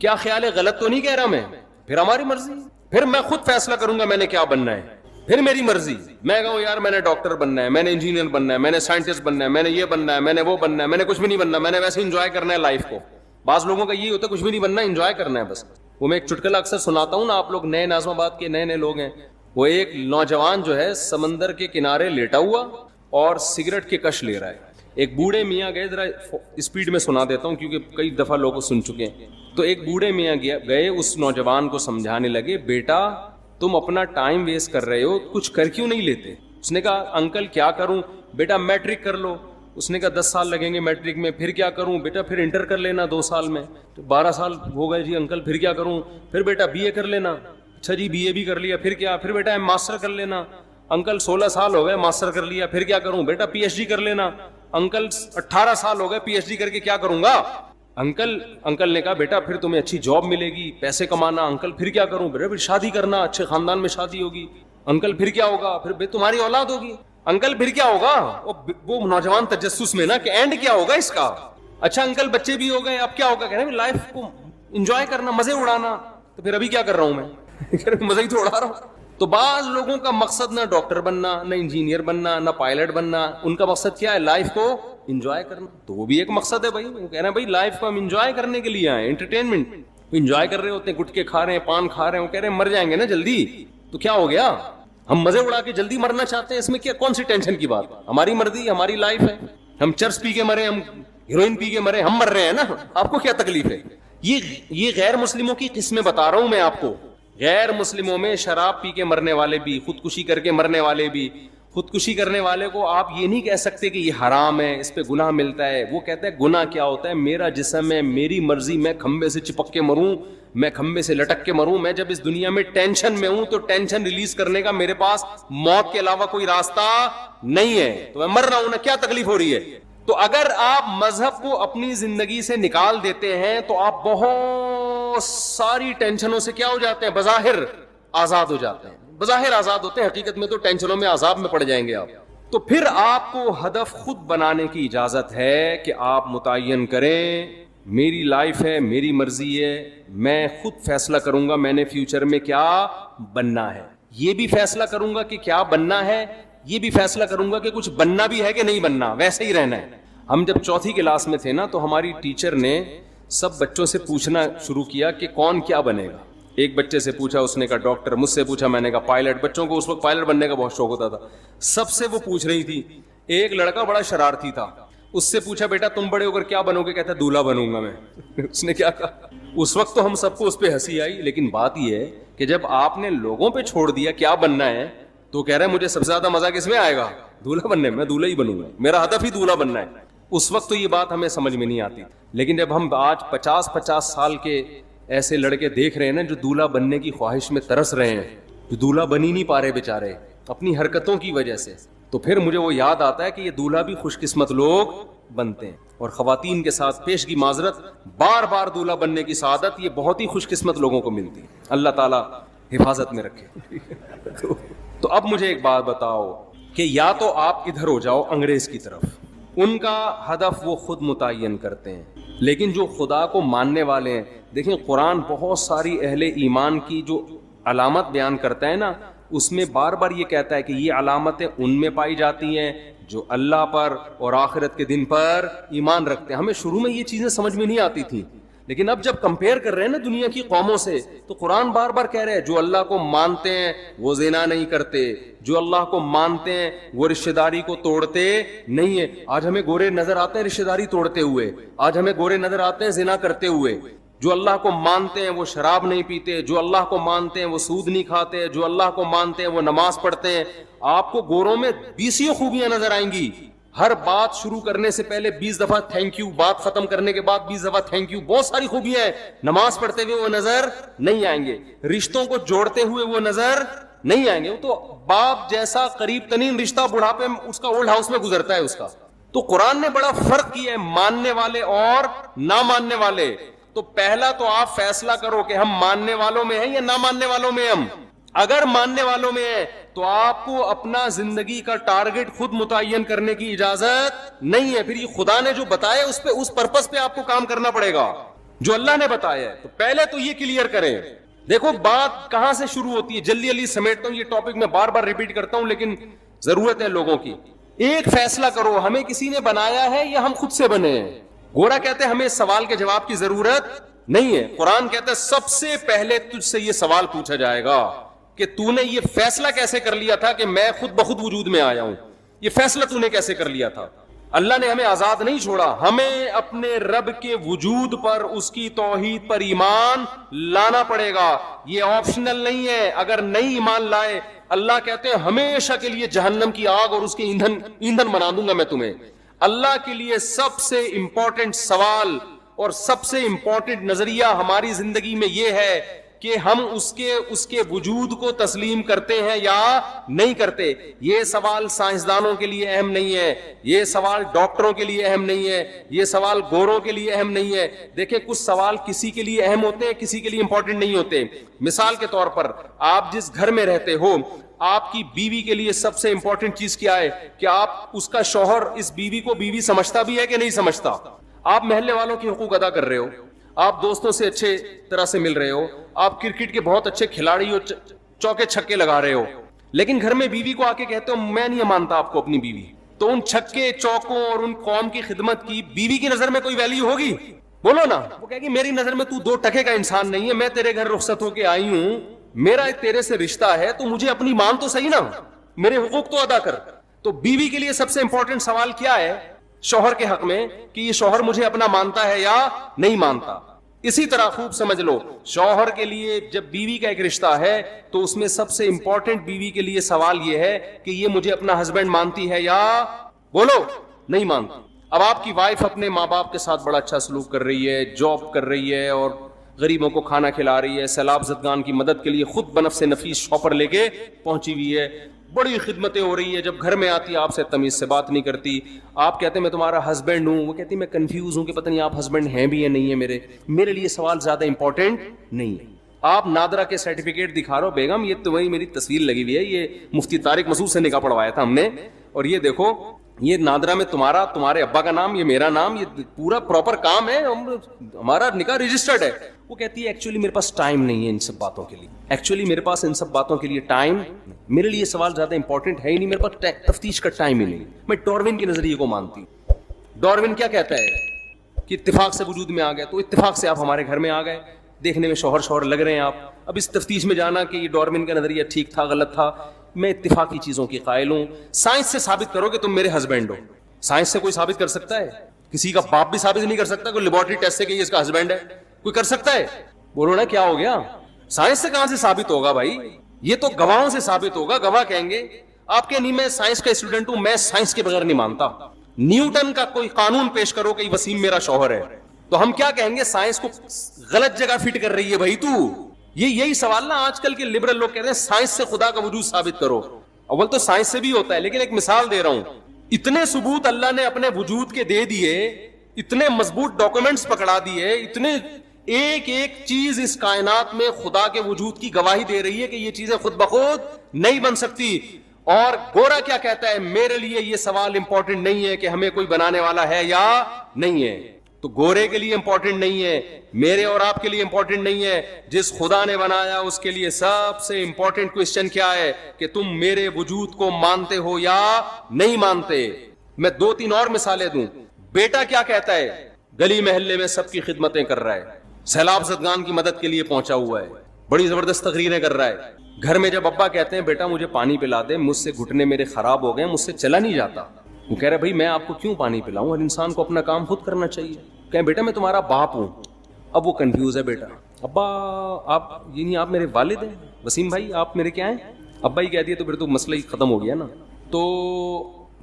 کیا خیال ہے غلط تو نہیں کہہ رہا میں؟ پھر ہماری مرضی، پھر میں خود فیصلہ کروں گا میں نے کیا بننا ہے، پھر میری مرضی۔ میں کہوں یار میں نے ڈاکٹر بننا ہے، میں نے انجینئر بننا ہے، میں نے سائنٹسٹ بننا ہے، میں نے یہ بننا ہے، میں نے وہ بننا ہے، میں نے کچھ بھی نہیں بننا، میں نے ویسے انجوائے کرنا ہے لائف کو۔ بعض لوگوں کا یہی ہوتا ہے کچھ بھی نہیں بننا، انجوائے کرنا ہے بس۔ وہ میں ایک چٹکلا اکثر سناتا ہوں نا، آپ لوگ نئے ناظم آباد کے نئے لوگ ہیں، وہ ایک نوجوان جو ہے سمندر کے کنارے لیٹا ہوا اور سگریٹ کے کش لے رہا ہے۔ ایک بوڑھے میاں گئے، ذرا اسپیڈ میں سنا دیتا ہوں کیونکہ کئی دفعہ لوگ سن چکے ہیں۔ تو ایک بوڑھے میاں گئے اس نوجوان کو سمجھانے لگے، بیٹا تم اپنا ٹائم ویسٹ کر رہے ہو، کچھ کر کیوں نہیں لیتے؟ اس نے کہا انکل کیا کروں؟ بیٹا میٹرک کر لو۔ اس نے کہا 10 سال لگیں گے میٹرک میں، پھر کیا کروں؟ بیٹا پھر انٹر کر لینا 2 سال میں۔ تو 12 سال ہو گئے جی انکل پھر کیا کروں؟ پھر بیٹا بی اے کر لینا۔ اچھا جی بی اے بھی کر لیا، پھر کیا؟ پھر بیٹا ماسٹر کر لینا۔ انکل 16 سال ہو گئے ماسٹر کر لیا، پھر کیا کروں؟ بیٹا پی ایچ ڈی کر لینا۔ انکل 18 سال ہو گئے پی ایچ ڈی کر کے کیا کروں گا؟ انکل نے کہا بیٹا پھر تمہیں اچھی جاب ملے گی، پیسے کمانا۔ انکل پھر کیا کروں؟ بیٹا پھر شادی کرنا، اچھے خاندان میں شادی ہوگی۔ انکل پھر کیا ہوگا؟ پھر تمہاری اولاد ہوگی۔ انکل پھر کیا ہوگا؟ وہ نوجوان تجسس میں نا کہ اینڈ کیا ہوگا اس کا؟ اچھا انکل بچے بھی ہو گئے، اب کیا ہوگا؟ کہہ رہے ہیں لائف کو انجوائے کرنا، مزے اڑانا۔ تو پھر ابھی کیا کر رہا ہوں میں؟ مزے ہی تو اڑا رہا ہوں۔ تو بعض لوگوں کا مقصد نہ ڈاکٹر بننا، نہ انجینئر بننا، نہ پائلٹ بننا، ان کا مقصد کیا ہے؟ لائف کو انجوائے کرنا۔ تو وہ بھی ایک مقصد ہے بھائی، وہ کہہ رہے ہیں بھائی لائف کو ہم انجوائے کرنے کے لیے آئے، انٹرٹینمنٹ انجوائے کر رہے ہوتے ہیں، گٹکے کھا رہے ہیں، پان کھا رہے ہیں، وہ کہہ رہے ہیں مر جائیں گے نا جلدی، تو کیا ہو گیا؟ ہم مزے اڑا کے جلدی مرنا چاہتے ہیں، اس میں کیا کون سی ٹینشن کی بات؟ ہماری مرضی، ہماری لائف ہے۔ ہم چرس پی کے مرے، ہم ہیروئن پی کے مرے، ہم مر رہے ہیں نا، آپ کو کیا تکلیف ہے؟ یہ غیر مسلموں کی قسمیں بتا رہا ہوں میں آپ کو۔ غیر مسلموں میں شراب پی کے مرنے والے بھی، خودکشی کر کے مرنے والے بھی۔ خودکشی کرنے والے کو آپ یہ نہیں کہہ سکتے کہ یہ حرام ہے، اس پہ گناہ ملتا ہے۔ وہ کہتا ہے گناہ کیا ہوتا ہے؟ میرا جسم ہے، میری مرضی، میں کھمبے سے چپک کے مروں، میں کھمبے سے لٹک کے مروں۔ میں جب اس دنیا میں ٹینشن میں ہوں تو ٹینشن ریلیز کرنے کا میرے پاس موت کے علاوہ کوئی راستہ نہیں ہے، تو میں مر رہا ہوں نا، کیا تکلیف ہو رہی ہے؟ تو اگر آپ مذہب کو اپنی زندگی سے نکال دیتے ہیں تو آپ بہت ساری ٹینشنوں سے کیا ہو جاتے ہیں؟ بظاہر آزاد ہو جاتے ہیں، بظاہر آزاد ہوتے ہیں، حقیقت میں تو ٹینشنوں میں عذاب میں پڑ جائیں گے آپ۔ تو پھر آپ کو ہدف خود بنانے کی اجازت ہے کہ آپ متعین کریں میری لائف ہے، میری مرضی ہے، میں خود فیصلہ کروں گا میں نے فیوچر میں کیا بننا ہے۔ یہ بھی فیصلہ کروں گا کہ کیا بننا ہے، یہ بھی فیصلہ کروں گا کہ کچھ بننا بھی ہے کہ نہیں بننا، ویسے ہی رہنا ہے۔ ہم جب 4تھی کلاس میں تھے نا تو ہماری ٹیچر نے سب بچوں سے پوچھنا شروع کیا کہ کون کیا بنے گا۔ ایک بچے سے پوچھا، اس نے کہا ڈاکٹر، مجھ سے پوچھا، میں نے کہا پائلٹ۔ بچوں کو اس وقت پائلٹ بننے کا بہت شوق ہوتا تھا، سب سے وہ پوچھ رہی تھی۔ ایک لڑکا بڑا شرارتی تھا، اس سے پوچھا بیٹا تم بڑے ہو کر کیا بنو گے؟ کہتا ہے دولہا بنوں گا میں۔ اس نے کیا کہا؟ اس وقت تو ہم سب کو اس پہ ہنسی آئی، لیکن بات یہ ہے کہ جب آپ نے لوگوں پہ چھوڑ دیا کیا بننا ہے تو کہہ رہے ہیں مجھے سب سے زیادہ مزہ کس میں آئے گا؟ دولہا بننے میں، میں دولہا ہی بنوں گا، میرا ہدف ہی دولہا بننا ہے۔ اس وقت تو یہ بات ہمیں سمجھ میں نہیں آتی، لیکن جب ہم آج 50 سال کے ایسے لڑکے دیکھ رہے ہیں نا جو دولہا بننے کی خواہش میں ترس رہے ہیں، جو دولہا بن ہی نہیں پا رہے بیچارے اپنی حرکتوں کی وجہ سے، تو پھر مجھے وہ یاد آتا ہے کہ یہ دولہا بھی خوش قسمت لوگ بنتے ہیں، اور خواتین کے ساتھ پیش کی معذرت، بار بار دولہا بننے کی سعادت یہ بہت ہی خوش قسمت لوگوں کو ملتی ہے۔ اللہ تعالیٰ حفاظت میں رکھے۔ تو اب مجھے ایک بات بتاؤ کہ یا تو آپ ادھر ہو جاؤ انگریز کی طرف، ان کا ہدف وہ خود متعین کرتے ہیں، لیکن جو خدا کو ماننے والے ہیں، دیکھیں قرآن بہت ساری اہل ایمان کی جو علامت بیان کرتا ہے نا اس میں بار بار یہ کہتا ہے کہ یہ علامتیں ان میں پائی جاتی ہیں جو اللہ پر اور آخرت کے دن پر ایمان رکھتے ہیں. ہمیں شروع میں یہ چیزیں سمجھ میں نہیں آتی تھیں, لیکن اب جب کمپیئر کر رہے ہیں نا دنیا کی قوموں سے تو قرآن بار بار کہہ رہے ہیں جو اللہ کو مانتے ہیں وہ زنا نہیں کرتے, جو اللہ کو مانتے ہیں وہ رشتہ داری کو توڑتے نہیں ہیں. آج ہمیں گورے نظر آتے ہیں رشتہ داری توڑتے ہوئے, آج ہمیں گورے نظر آتے ہیں زنا کرتے ہوئے. جو اللہ کو مانتے ہیں وہ شراب نہیں پیتے, جو اللہ کو مانتے ہیں وہ سود نہیں کھاتے, جو اللہ کو مانتے ہیں وہ نماز پڑھتے ہیں. آپ کو گوروں میں 20 خوبیاں نظر آئیں گی. ہر بات شروع کرنے سے پہلے 20 دفعہ تھینک یو, بات ختم کرنے کے بعد 20 دفعہ تھینک یو. بہت ساری خوبیاں ہیں. نماز پڑھتے ہوئے وہ نظر نہیں آئیں گے, رشتوں کو جوڑتے ہوئے وہ نظر نہیں آئیں گے. وہ تو باپ جیسا قریب ترین رشتہ بڑھاپے میں اس کا اولڈ ہاؤس میں گزرتا ہے اس کا. تو قرآن نے بڑا فرق کیا ہے ماننے والے اور نہ ماننے والے. تو پہلا تو آپ فیصلہ کرو کہ ہم ماننے والوں میں ہیں یا نہ ماننے والوں میں. ہم اگر ماننے والوں میں ہیں تو آپ کو اپنا زندگی کا ٹارگٹ خود متعین کرنے کی اجازت نہیں ہے. پھر یہ خدا نے جو بتایا اس پہ, اس پرپس پہ آپ کو کام کرنا پڑے گا جو اللہ نے بتایا ہے. تو پہلے تو یہ کلیئر کریں. دیکھو بات کہاں سے شروع ہوتی ہے, جلدی جلدی سمیٹتا ہوں, یہ ٹاپک میں بار بار ریپیٹ کرتا ہوں لیکن ضرورت ہے لوگوں کی. ایک فیصلہ کرو, ہمیں کسی نے بنایا ہے یا ہم خود سے بنے ہیں. گورا کہتے ہیں ہمیں اس سوال کے جواب کی ضرورت نہیں ہے. قرآن کہتا ہے سب سے پہلے تجھ سے یہ سوال پوچھا جائے گا کہ تو نے یہ فیصلہ کیسے کر لیا تھا کہ میں خود بخود وجود میں آیا ہوں. یہ فیصلہ تو نے کیسے کر لیا تھا. اللہ نے ہمیں آزاد نہیں چھوڑا, ہمیں اپنے رب کے وجود پر, اس کی توحید پر ایمان لانا پڑے گا. یہ آپشنل نہیں ہے. اگر نہیں ایمان لائے اللہ کہتے ہیں ہمیشہ کے لیے جہنم کی آگ اور اس کے ایندھن بنا دوں گا میں تمہیں. اللہ کے لیے سب سے امپورٹنٹ سوال اور سب سے امپورٹنٹ نظریہ ہماری زندگی میں یہ ہے کہ ہم اس کے وجود کو تسلیم کرتے ہیں یا نہیں کرتے. یہ سوال سائنسدانوں کے لیے اہم نہیں ہے, یہ سوال ڈاکٹروں کے لیے اہم نہیں ہے, یہ سوال گوروں کے لیے اہم نہیں ہے. دیکھیں کچھ سوال کسی کے لیے اہم ہوتے ہیں, کسی کے لیے امپورٹنٹ نہیں ہوتے. مثال کے طور پر آپ جس گھر میں رہتے ہو, آپ کی بیوی کے لیے سب سے امپورٹنٹ چیز کیا ہے کہ آپ اس کا شوہر اس بیوی کو بیوی سمجھتا بھی ہے کہ نہیں سمجھتا. آپ محلے والوں کی حقوق ادا کر رہے ہو, آپ دوستوں سے اچھے طرح سے مل رہے ہو, آپ کرکٹ کے بہت اچھے کھلاڑی ہو, چوکے چھکے لگا رہے ہو, لیکن گھر میں بیوی کو آ کے کہتے ہو میں نہیں مانتا آپ کو اپنی بیوی. تو ان چھکے چوکوں اور ان قوم کی خدمت کی بیوی کی نظر میں کوئی ویلیو ہوگی؟ بولو نا. وہ کہے گی میری نظر میں تو 2 ٹکے کا انسان نہیں ہے, میں تیرے گھر رخصت ہو کے آئی ہوں, میرا تیرے سے رشتہ ہے, تو مجھے اپنی مان تو صحیح نا, میرے حقوق تو ادا کر. تو بیوی کے لیے سب سے امپورٹنٹ سوال کیا ہے شوہر کے حق میں کہ یہ شوہر مجھے اپنا مانتا ہے یا نہیں مانتا. اسی طرح خوب سمجھ لو, شوہر کے لیے جب بیوی کا ایک رشتہ ہے تو اس میں سب سے امپورٹنٹ بیوی کے لیے سوال یہ ہے کہ یہ مجھے اپنا ہسبینڈ مانتی ہے یا بولو نہیں مانتی. اب آپ کی وائف اپنے ماں باپ کے ساتھ بڑا اچھا سلوک کر رہی ہے, جاب کر رہی ہے اور غریبوں کو کھانا کھلا رہی ہے, سیلاب زدگان کی مدد کے لیے خود بنفس نفیس شاپر لے کے پہنچی ہوئی ہے, بڑی خدمتیں ہو رہی ہیں. جب گھر میں آتی ہے آپ سے تمیز سے بات نہیں کرتی, آپ کہتے ہیں میں تمہارا ہسبینڈ ہوں, وہ کہتی میں کنفیوز ہوں کہ پتہ نہیں آپ ہسبینڈ ہیں بھی یا نہیں ہے. میرے لیے سوال زیادہ امپورٹنٹ نہیں ہے. آپ نادرا کے سرٹیفکیٹ دکھا رہے ہو, بیگم یہ تو وہی میری تصویر لگی ہوئی ہے, یہ مفتی طارق مسعود سے نکاح پڑھوایا تھا ہم نے, اور یہ دیکھو یہ نادرا میں تمہارے ابا کا نام, یہ میرا نام, یہ پورا پراپر کام ہے, ہمارا نکاح رجسٹرڈ ہے. وہ کہتی ہے ایکچولی میرے پاس ٹائم نہیں ہے ان سب باتوں کے لیے, ایکچولی میرے پاس ان سب باتوں کے لیے ٹائم, میرے لیے سوال زیادہ امپورٹنٹ ہے ہی نہیں, میرے پاس تفتیش کا ٹائم ہی نہیں. میں ڈاروین کے نظریے کو مانتی ہوں. ڈاروین کیا کہتا ہے کہ اتفاق سے وجود میں آ گئے, تو اتفاق سے آپ ہمارے گھر میں آ گئے, دیکھنے میں شوہر لگ رہے ہیں آپ. اب اس تفتیش میں جانا کہ یہ ڈاروین کا نظریہ ٹھیک تھا غلط تھا, میں اتفاقی چیزوں کی قائل ہوں. سائنس سے ثابت کرو کہ تم میرے ہسبینڈ ہو. سائنس سے کوئی ثابت کر سکتا ہے؟ کسی کا باپ بھی ثابت نہیں کر سکتا. کوئی لیبورٹری ٹیسٹ سے کہ یہ اس کا ہسبینڈ ہے, کوئی کر سکتا ہے؟ بولو نا کیا ہو گیا؟ سائنس سے کہاں سے ثابت ہوگا بھائی, یہ تو گواہوں سے ثابت ہوگا. گواہ کہیں گے آپ کے نہیں میں سائنس کا اسٹوڈنٹ ہوں, میں سائنس کے بغیر نہیں مانتا. نیوٹن کا کوئی قانون پیش کرو کہ وسیم میرا شوہر ہے, تو ہم کیا کہیں گے؟ سائنس کو غلط جگہ فٹ کر رہی ہے بھائی تو. یہی سوال نا آج کل کے لبرل لوگ کہتے ہیں سائنس سے خدا کا وجود ثابت کرو. اول تو سائنس سے بھی ہوتا ہے, لیکن ایک مثال دے رہا ہوں, اتنے ثبوت اللہ نے اپنے وجود کے دے دیے, اتنے مضبوط ڈاکومنٹس پکڑا دیے, اتنے ایک ایک چیز اس کائنات میں خدا کے وجود کی گواہی دے رہی ہے کہ یہ چیزیں خود بخود نہیں بن سکتی. اور گورا کیا کہتا ہے؟ میرے لیے یہ سوال امپورٹنٹ نہیں ہے کہ ہمیں کوئی بنانے والا ہے یا نہیں ہے. تو گورے کے لیے امپورٹنٹ نہیں ہے, میرے اور آپ کے لیے امپورٹنٹ نہیں ہے. جس خدا نے بنایا اس کے لیے سب سے امپورٹنٹ کوشچن کیا ہے کہ تم میرے وجود کو مانتے ہو یا نہیں مانتے. میں 2-3 اور مثالیں دوں. بیٹا کیا کہتا ہے, گلی محلے میں سب کی خدمتیں کر رہا ہے, سیلاب زدگان کی مدد کے لیے پہنچا ہوا ہے, بڑی زبردست تقریریں کر رہا ہے. گھر میں جب ابا کہتے ہیں بیٹا مجھے پانی پلا دے, مجھ سے گھٹنے میرے خراب ہو گئے, مجھ سے چلا نہیں جاتا, وہ کہہ رہے بھائی میں آپ کو کیوں پانی پلاؤں, ہر انسان کو اپنا کام خود کرنا چاہیے. کہیں بیٹا میں تمہارا باپ ہوں. اب وہ کنفیوز ہے بیٹا, ابا آپ یعنی آپ میرے والد ہیں, وسیم بھائی آپ میرے کیا ہیں. ابا ہی کہہ دیا تو پھر تو مسئلہ ہی ختم ہو گیا نا. تو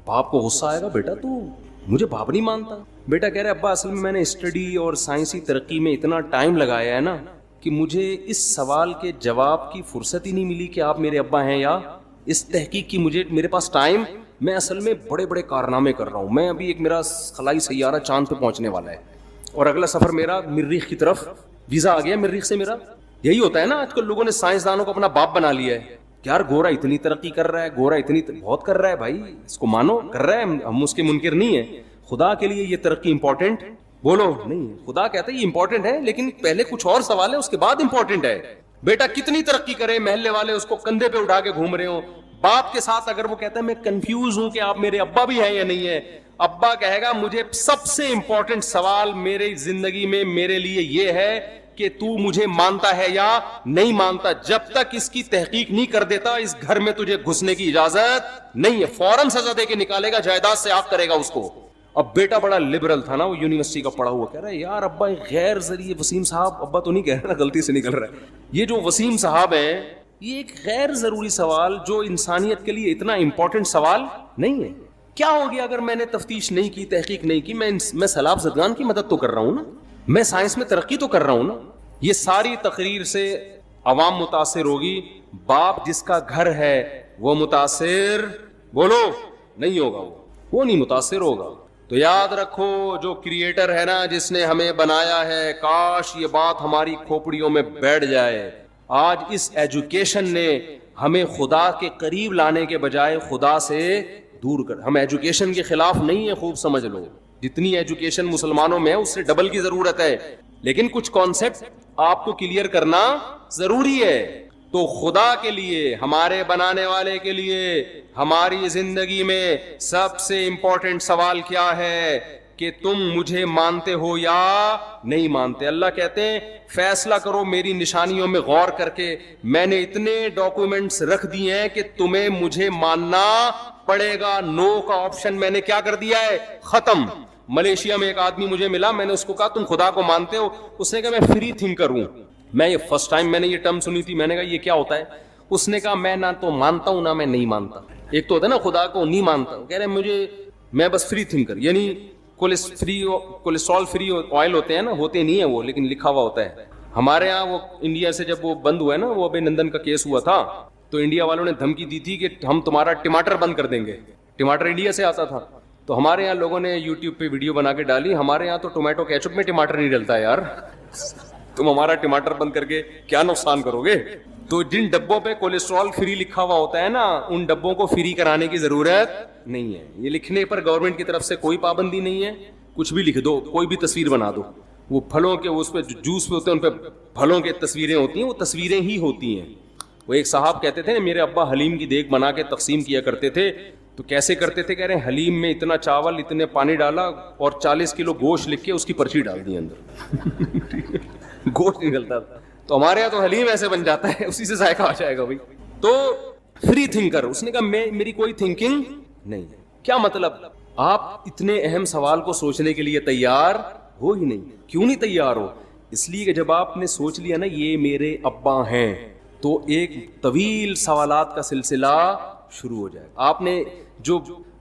باپ کو غصہ آئے گا, بیٹا تو مجھے باپ نہیں مانتا. بیٹا کہہ رہے ابا اصل میں نے اسٹڈی اور سائنسی ترقی میں اتنا ٹائم لگایا ہے نا کہ مجھے اس سوال کے جواب کی فرصت ہی نہیں ملی کہ آپ میرے ابا ہیں یا اس تحقیق کی میرے پاس ٹائم, میں اصل میں بڑے بڑے کارنامے کر رہا ہوں. میں ابھی ایک میرا خلائی سیارہ چاند پہ پہنچنے والا ہے اور اگلا سفر میرا مریخ کی طرف, ویزا آ گیا مریخ سے میرا. یہی ہوتا ہے نا آج کل لوگوں نے سائنسدانوں کو اپنا باپ بنا لیا ہے. یار گورا اتنی ترقی کر رہا ہے, گورا اتنی بہت کر رہا ہے, بھائی اس کو مانو, کر رہا ہے, ہم اس کے منکر نہیں ہیں. خدا کے لیے یہ ترقی امپورٹنٹ بولو نہیں ہے. خدا کہتا ہے یہ امپورٹنٹ ہے لیکن پہلے کچھ اور سوال ہے, اس کے بعد امپورٹنٹ ہے. بیٹا کتنی ترقی کرے, محلے والے اس کو کندھے پہ اٹھا کے گھوم رہے ہوں. باپ کے ساتھ اگر وہ کہتا ہے میں کنفیوز ہوں کہ آپ میرے ابا بھی ہیں یا نہیں ہے, ابا کہے گا مجھے سب سے امپورٹنٹ سوال میری زندگی میں میرے لیے یہ ہے کہ تو مجھے مانتا ہے یا نہیں مانتا. جب تک اس کی تحقیق نہیں کر دیتا اس گھر میں تجھے گھسنے کی اجازت نہیں ہے. فوراً سزا دے کے نکالے گا, جائیداد سے آگ کرے گا اس کو. اب بیٹا بڑا لبرل تھا نا, وہ یونیورسٹی کا پڑھا ہوا, کہہ رہا ہے یار ابا غیر ذریعے وسیم صاحب, ابا تو نہیں کہہ رہا, غلطی سے نکل رہا ہے, یہ جو وسیم صاحب ہیں یہ ایک غیر ضروری سوال جو انسانیت کے لیے اتنا امپورٹنٹ سوال نہیں ہے. کیا ہو گیا اگر میں نے تفتیش نہیں کی, تحقیق نہیں کی, میں سیلاب زدگان کی مدد تو کر رہا ہوں نا, میں سائنس میں ترقی تو کر رہا ہوں نا. یہ ساری تقریر سے عوام متاثر ہوگی, باپ جس کا گھر ہے وہ متاثر بولو نہیں ہوگا, وہ نہیں متاثر ہوگا. تو یاد رکھو جو کریٹر ہے نا, جس نے ہمیں بنایا ہے, کاش یہ بات ہماری کھوپڑیوں میں بیٹھ جائے. آج اس ایجوکیشن نے ہمیں خدا کے قریب لانے کے بجائے خدا سے دور کر. ہم ایجوکیشن کے خلاف نہیں ہیں, خوب سمجھ لو, جتنی ایجوکیشن مسلمانوں میں ہے اس سے ڈبل کی ضرورت ہے, لیکن کچھ کانسیپٹ آپ کو کلیئر کرنا ضروری ہے. تو خدا کے لیے, ہمارے بنانے والے کے لیے, ہماری زندگی میں سب سے امپورٹنٹ سوال کیا ہے کہ تم مجھے مانتے ہو یا نہیں مانتے. اللہ کہتے ہیں فیصلہ کرو میری نشانیوں میں غور کر کے, میں نے اتنے ڈاکومنٹس رکھ دیے ہیں کہ تمہیں مجھے ماننا پڑے گا. نو کا آپشن میں نے کیا کر دیا ہے, ختم. ملیشیا میں ایک آدمی مجھے ملا, میں نے اس کو کہا تم خدا کو مانتے ہو, اس نے کہا میں فری تھنکر ہوں. میں یہ فرسٹ ٹائم میں نے یہ ٹرم سنی تھی, میں نے کہا یہ کیا ہوتا ہے. اس نے کہا میں نہ تو مانتا ہوں نہ میں نہیں مانتا. ایک تو ہوتا ہے نا خدا کو نہیں مانتا, کہہ رہے میں بس فری تھنکر, یعنی کولیسٹرول فری آئل ہوتے ہیں نا, ہوتے نہیں ہیں وہ, لیکن لکھا ہوا ہوتا ہے. ہمارے ہاں وہ انڈیا سے جب وہ بند ہوا ہے نا, وہ ابے نندن کا کیس ہوا تھا, تو انڈیا والوں نے دھمکی دی تھی کہ ہم تمہارا ٹماٹر بند کر دیں گے. ٹماٹر انڈیا سے آتا تھا, تو ہمارے یہاں لوگوں نے یوٹیوب پہ ویڈیو بنا کے ڈالی, ہمارے یہاں تو ٹومیٹو کیچپ میں ٹماٹر نہیں ڈلتا ہے یار, تم ہمارا ٹماٹر بند کر کے کیا نقصان کرو گے. تو جن ڈبوں پہ کولیسٹرول فری لکھا ہوا ہوتا ہے نا, ان ڈبوں کو فری کرانے کی ضرورت نہیں ہے. یہ لکھنے پر گورنمنٹ کی طرف سے کوئی پابندی نہیں ہے, کچھ بھی لکھ دو, کوئی بھی تصویر بنا دو. وہ پھلوں کے اس پہ جوس پہ ہوتے ہیں, ان پہ پھلوں کے تصویریں ہوتی ہیں, وہ تصویریں ہی ہوتی ہیں. وہ ایک صاحب کہتے تھے میرے ابا حلیم کی دیگ بنا کے تقسیم کیا کرتے تھے, تو کیسے کرتے تھے, کہہ رہے ہیں حلیم میں اتنا چاول اتنے پانی ڈالا اور 40 کلو گوشت لکھ کے اس کی پرچی ڈال دی اندر, گوشت نکلتا تھا. تو ہمارے یہاں تو حلیم ایسے بن جاتا ہے, اسی سے ذائقہ آ جائے گا بھائی. تو فری تھنکر, اس نے کہا میری کوئی تھنکنگ نہیں ہے. کیا مطلب, آپ اتنے اہم سوال کو سوچنے کے لیے تیار ہو ہی نہیں. کیوں نہیں تیار ہو, اس لیے کہ جب آپ نے سوچ لیا نا یہ میرے ابا ہیں, تو ایک طویل سوالات کا سلسلہ شروع ہو جائے. آپ نے جو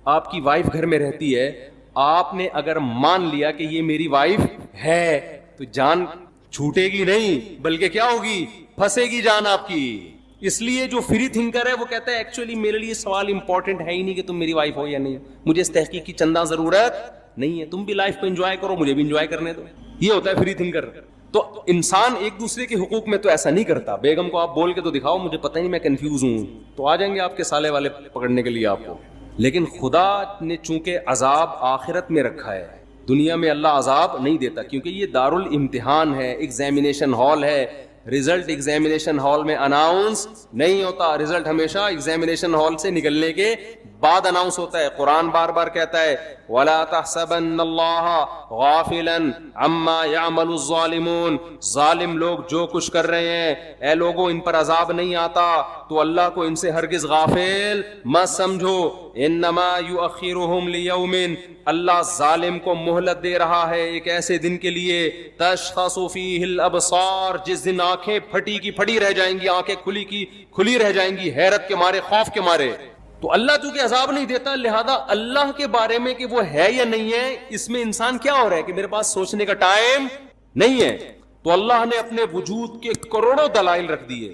آپ کی وائف گھر میں رہتی ہے, آپ نے اگر مان لیا کہ یہ میری وائف ہے, تو جان چھوٹے گی نہیں بلکہ کیا ہوگی, پھنسے گی جان آپ کی. اس لیے جو فری تھنکر ہے وہ کہتا ہے ایکچولی میرے لیے سوال امپورٹنٹ ہے ہی نہیں کہ تم میری وائف ہو یا نہیں, مجھے اس تحقیق کی چندہ ضرورت نہیں ہے, تم بھی لائف کو انجوائے کرو, مجھے بھی انجوائے کرنے دو. یہ ہوتا ہے فری تھنکر. تو انسان ایک دوسرے کے حقوق میں تو ایسا نہیں کرتا. بیگم کو آپ بول کے تو دکھاؤ مجھے پتہ ہی نہیں, میں کنفیوز ہوں, تو آ جائیں گے آپ کے سالے والے پکڑنے کے لیے آپ کو. لیکن خدا نے چونکہ عذاب آخرت میں رکھا ہے, دنیا میں اللہ عذاب نہیں دیتا، کیونکہ یہ دار الامتحان ہے، ایگزامینیشن ہال ہے. رزلٹ ایگزامینیشن ہال میں اناؤنس نہیں ہوتا، رزلٹ ہمیشہ ایگزامینیشن ہال سے نکلنے کے بعد اناؤنس ہوتا ہے. قرآن بار بار کہتا ہے وَلَا تَحْسَبَنَّ اللَّهَ غَافِلًا عَمَّا يَعْمَلُ الظَّالِمُونَ، ظالم لوگ جو کچھ کر رہے ہیں اے لوگوں ان پر عذاب نہیں آتا تو اللہ کو ان سے ہرگز غافل مت سمجھو. انما یؤخرہم لیوم، اللہ ظالم کو مہلت دے رہا ہے ایک ایسے دن کے لیے تشخص فیہ الابصار، جس دن آنکھیں پھٹی کی پھٹی رہ جائیں گی، آنکھیں کھلی کی کھلی رہ جائیں گی، حیرت کے مارے، خوف کے مارے. تو اللہ چونکہ عذاب نہیں دیتا، لہذا اللہ کے بارے میں کہ وہ ہے یا نہیں ہے اس میں انسان کیا ہو رہا ہے کہ میرے پاس سوچنے کا ٹائم نہیں ہے. تو اللہ نے اپنے وجود کے کروڑوں دلائل رکھ دیے.